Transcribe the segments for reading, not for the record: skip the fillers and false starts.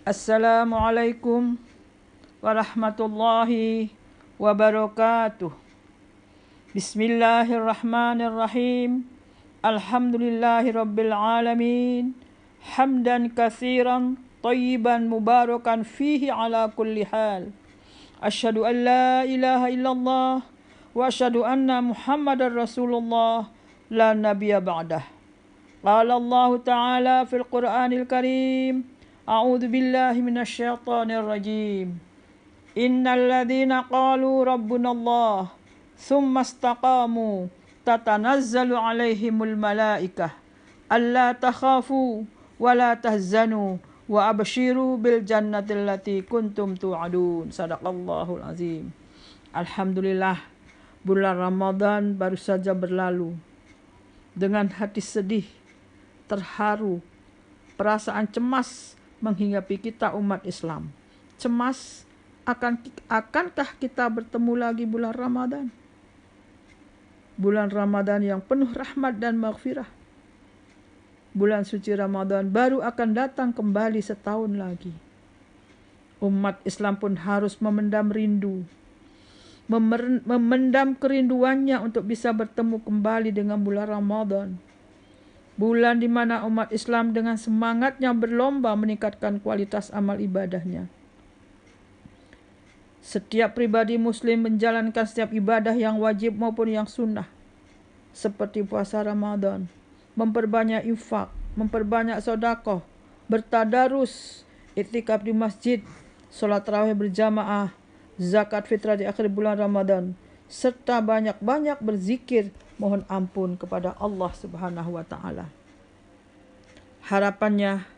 Assalamualaikum warahmatullahi wabarakatuh. Bismillahirrahmanirrahim. Alhamdulillahi rabbil alamin. Hamdan katsiran tayyiban mubarakan fihi ala kulli hal. Asyhadu an la ilaha illallah wa asyhadu anna Muhammadar Rasulullah la nabiyya ba'dah. Qala Allah Ta'ala fil Qur'anil Karim. A'udzu billahi minasyaitonir rajim. Innal ladzina qalu rabbunallah tsumma istaqamu tatanazzalu 'alaihimul malaikah alla takhafu wa la tahzanu wa abshiru bil jannati allati kuntum tu'adun. Sadaqallahul azim. Alhamdulillah, bulan Ramadan baru saja berlalu. Dengan hati sedih, terharu, perasaan cemas menghinggapi kita umat Islam. Cemas akankah kita bertemu lagi bulan Ramadan? Bulan Ramadan yang penuh rahmat dan maghfirah. Bulan suci Ramadan baru akan datang kembali setahun lagi. Umat Islam pun harus memendam rindu, memendam kerinduannya untuk bisa bertemu kembali dengan bulan Ramadan. Bulan di mana umat Islam dengan semangatnya berlomba meningkatkan kualitas amal ibadahnya. Setiap pribadi muslim menjalankan setiap ibadah yang wajib maupun yang sunnah, seperti puasa Ramadan, memperbanyak infak, memperbanyak sedekah, bertadarus, iktikaf di masjid, salat tarawih berjamaah, zakat fitrah di akhir bulan Ramadan, serta banyak-banyak berzikir mohon ampun kepada Allah Subhanahu wa taala. Harapannya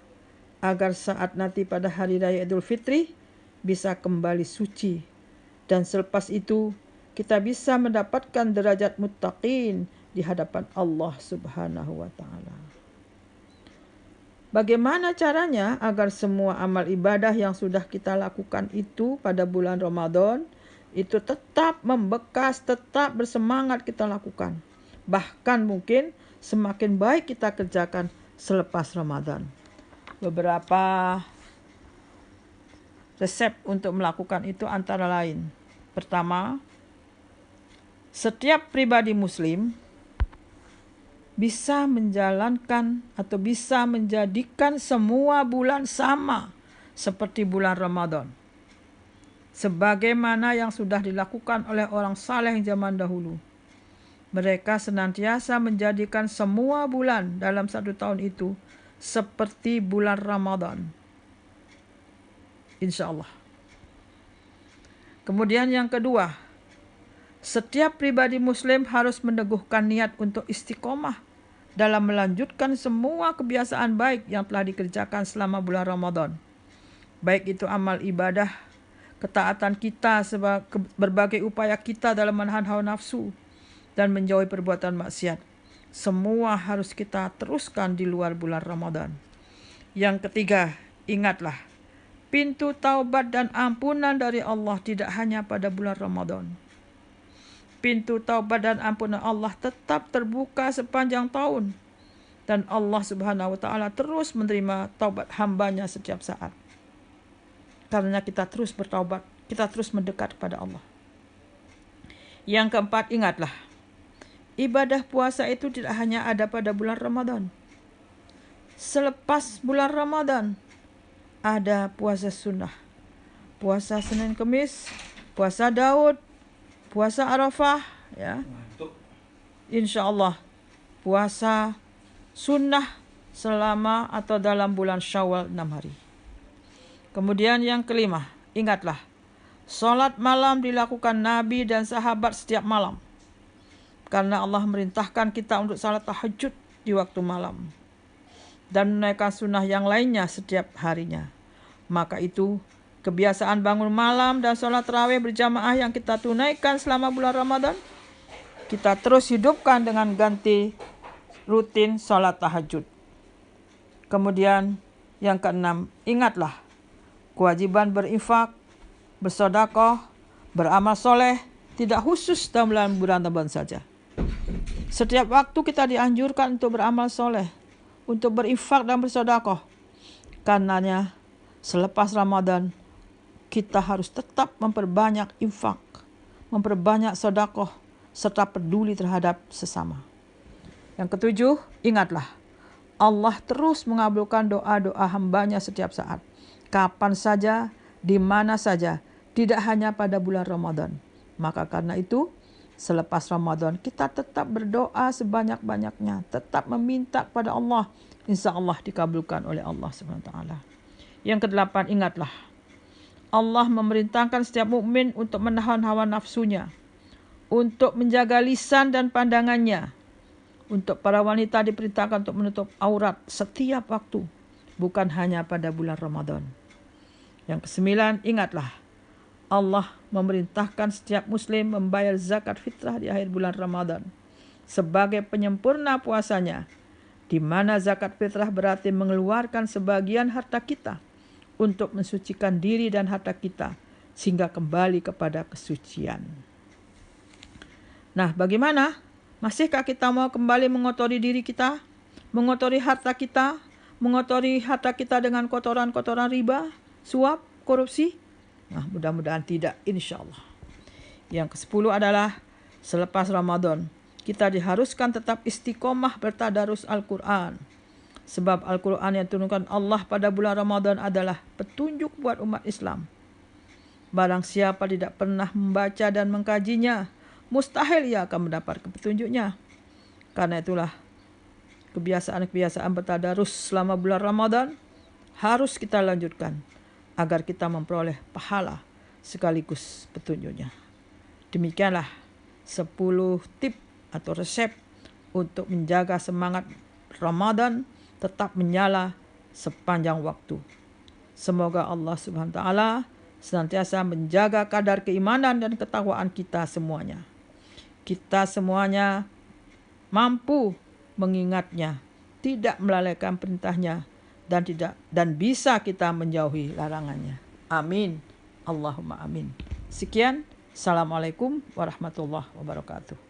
agar saat nanti pada hari raya Idul Fitri bisa kembali suci, dan selepas itu kita bisa mendapatkan derajat muttaqin di hadapan Allah Subhanahu wa taala. Bagaimana caranya agar semua amal ibadah yang sudah kita lakukan itu pada bulan Ramadan itu tetap membekas, tetap bersemangat kita lakukan. Bahkan mungkin semakin baik kita kerjakan selepas Ramadan. Beberapa resep untuk melakukan itu antara lain. Pertama, setiap pribadi muslim bisa menjalankan atau bisa menjadikan semua bulan sama seperti bulan Ramadan, sebagaimana yang sudah dilakukan oleh orang saleh zaman dahulu. Mereka senantiasa menjadikan semua bulan dalam satu tahun itu seperti bulan Ramadan. Insya Allah. Kemudian yang kedua, setiap pribadi muslim harus meneguhkan niat untuk istiqomah dalam melanjutkan semua kebiasaan baik yang telah dikerjakan selama bulan Ramadan. Baik itu amal ibadah, ketaatan kita, berbagai upaya kita dalam menahan hawa nafsu dan menjauhi perbuatan maksiat. Semua harus kita teruskan di luar bulan Ramadan. Yang ketiga, ingatlah, pintu taubat dan ampunan dari Allah tidak hanya pada bulan Ramadan. Pintu taubat dan ampunan Allah tetap terbuka sepanjang tahun. Dan Allah Subhanahu wa taala terus menerima taubat hambanya setiap saat. Karena kita terus bertaubat, kita terus mendekat kepada Allah. Yang keempat, ingatlah, ibadah puasa itu tidak hanya ada pada bulan Ramadan. Selepas bulan Ramadan, ada puasa sunnah. Puasa Senin Kemis, puasa Daud, puasa Arafah, ya. Insya Allah, puasa sunnah selama atau dalam bulan Syawal 6 hari. Kemudian yang kelima, ingatlah, salat malam dilakukan Nabi dan sahabat setiap malam. Karena Allah merintahkan kita untuk salat tahajud di waktu malam dan menunaikan sunnah yang lainnya setiap harinya. Maka itu, kebiasaan bangun malam dan salat tarawih berjamaah yang kita tunaikan selama bulan Ramadan, kita terus hidupkan dengan ganti rutin salat tahajud. Kemudian yang keenam, ingatlah, kewajiban berinfak, bersedekah, beramal soleh tidak khusus dalam bulan Ramadan saja. Setiap waktu kita dianjurkan untuk beramal soleh, untuk berinfak dan bersedekah. Karenanya, selepas Ramadan kita harus tetap memperbanyak infak, memperbanyak sedekah, serta peduli terhadap sesama. Yang ketujuh, ingatlah, Allah terus mengabulkan doa-doa hambanya setiap saat, kapan saja, di mana saja, tidak hanya pada bulan Ramadan. Maka karena itu, selepas Ramadan kita tetap berdoa sebanyak-banyaknya, tetap meminta kepada Allah, insya Allah dikabulkan oleh Allah SWT. Yang kedelapan, ingatlah, Allah memerintahkan setiap mukmin untuk menahan hawa nafsunya, untuk menjaga lisan dan pandangannya. Untuk para wanita diperintahkan untuk menutup aurat setiap waktu, bukan hanya pada bulan Ramadan. Yang kesembilan, ingatlah, Allah memerintahkan setiap muslim membayar zakat fitrah di akhir bulan Ramadan sebagai penyempurna puasanya, di mana zakat fitrah berarti mengeluarkan sebagian harta kita untuk mensucikan diri dan harta kita sehingga kembali kepada kesucian. Nah, bagaimana? Masihkah kita mau kembali mengotori diri kita, mengotori harta kita, mengotori harta kita dengan kotoran-kotoran riba, suap, korupsi? Nah, mudah-mudahan tidak, insya Allah. Yang ke-10 adalah selepas Ramadan kita diharuskan tetap istiqomah bertadarus Al-Quran. Sebab Al-Quran yang diturunkan Allah pada bulan Ramadan adalah petunjuk buat umat Islam. Barang siapa tidak pernah membaca dan mengkajinya, mustahil ia akan mendapat petunjuknya. Karena itulah kebiasaan-kebiasaan bertadarus selama bulan Ramadan harus kita lanjutkan agar kita memperoleh pahala sekaligus petunjuknya. Demikianlah 10 tip atau resep untuk menjaga semangat Ramadan tetap menyala sepanjang waktu. Semoga Allah Subhanahu wa taala senantiasa menjaga kadar keimanan dan ketakwaan kita semuanya. Kita semuanya mampu mengingatnya, tidak melalaikan perintahnya, dan bisa kita menjauhi larangannya. Amin. Allahumma amin. Sekian. Assalamualaikum warahmatullahi wabarakatuh.